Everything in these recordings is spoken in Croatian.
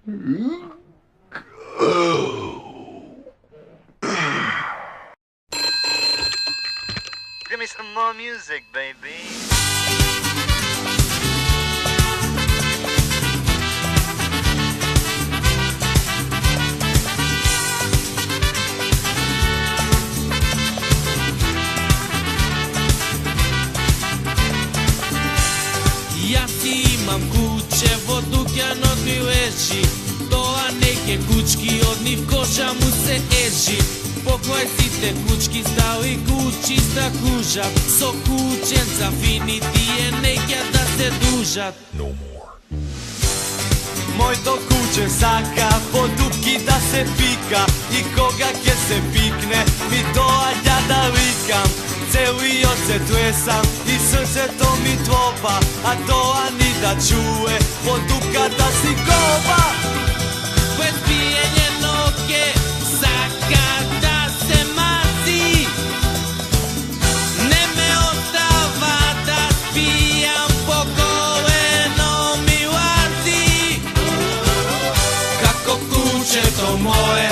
Give me some more music, baby. Ja si imam kuće, vodukjan od mi leži, toa neke kučki od njih koža mu se eži. Pokoj si te kučki stali kući sta kužat, so kućenca finiti je nekja da se dužat. No more. Moj do kuće saka, po dubki da se pika, i koga kje se pikne, mi doa ja da likam. Celi od se tresam i srce to mi tvopa, a to ani da čuje, po dubka da si kopa. Bez pijenje noge, saka da se mazi, ne me ostava da spijam, po koleno mi lazi. Kako kuće to moje,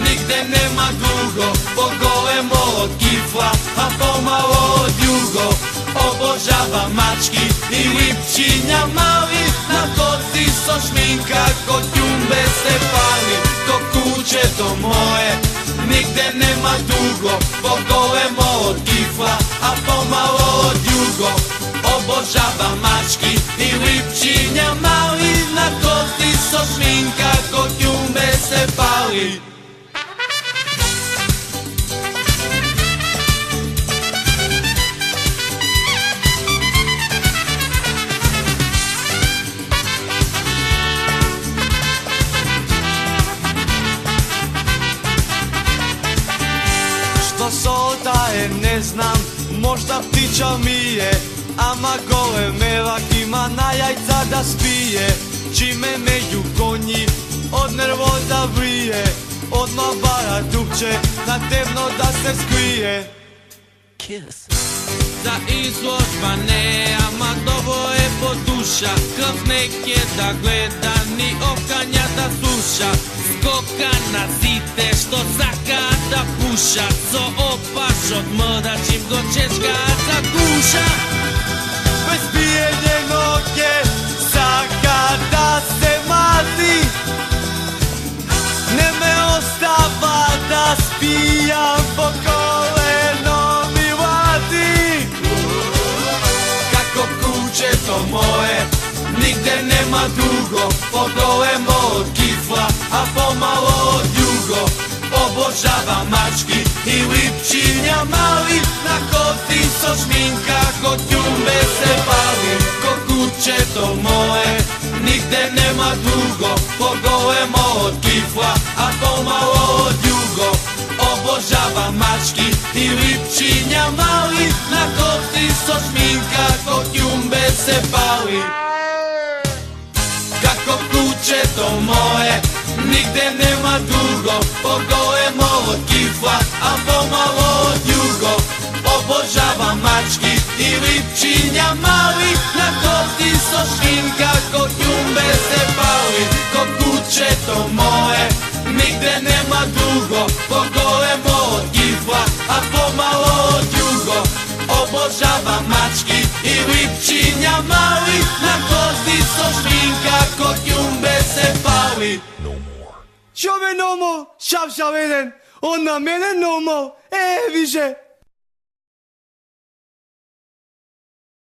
nigde nema dugo, po golemo od kifla, a pomalo od jugo. Obožava mački i lipčinja mali, na koci so šminka, kod jumbe se pali. To kuće to moje, nigde nema dugo, po golemo od kifla, a pomalo od jugo. Obožava mački i lipčinja mali, na koci so šminka, kod jumbe se pali. Što soda je ne znam, možda ptiča mije, ama gole melak ima na jajca da spije. Čime među konji od nervoza vrije, odmah bara dupče na temno da se skrije. Kiss. Za izložba ne, ama dobro je poduša, kroz neke da gleda, ni okanja da sluša. Skoka na zite što zakada puša, co opaš od mrda čim go čečka zaguša. Bez pijenje noge, saka da se mazi, ne me ostava da spijam, po koleno mi lazi. Kako kuće to moje, nigde nema dugo, po golemo od kifla, a pomalo od jugo. Obožava mački i lipčinja mali, na koci so šminka, kod jumbe se pali. Ko kuće to moje, nigde nema dugo, po golemo od kifla, a pomalo od jugo. Obožava mački i lipčinja mali, na koci so šminka, kod jumbe se pali. Kako kuće to moje, nigde nema dugo, po golemo od kifla, a pomalo od jugo. Obožava mački i lipčinja mali, na koci so šminka, kod jumbe se pali. Ko kuće to moje, nigde nema dugo, po golemo od kifla, a pomalo od jugo. Obožava mački i lipčinja mali, na koci so šminka, kod jumbe se pali. No more. Čo me no more, šap šap jeden, on na mene no more, više.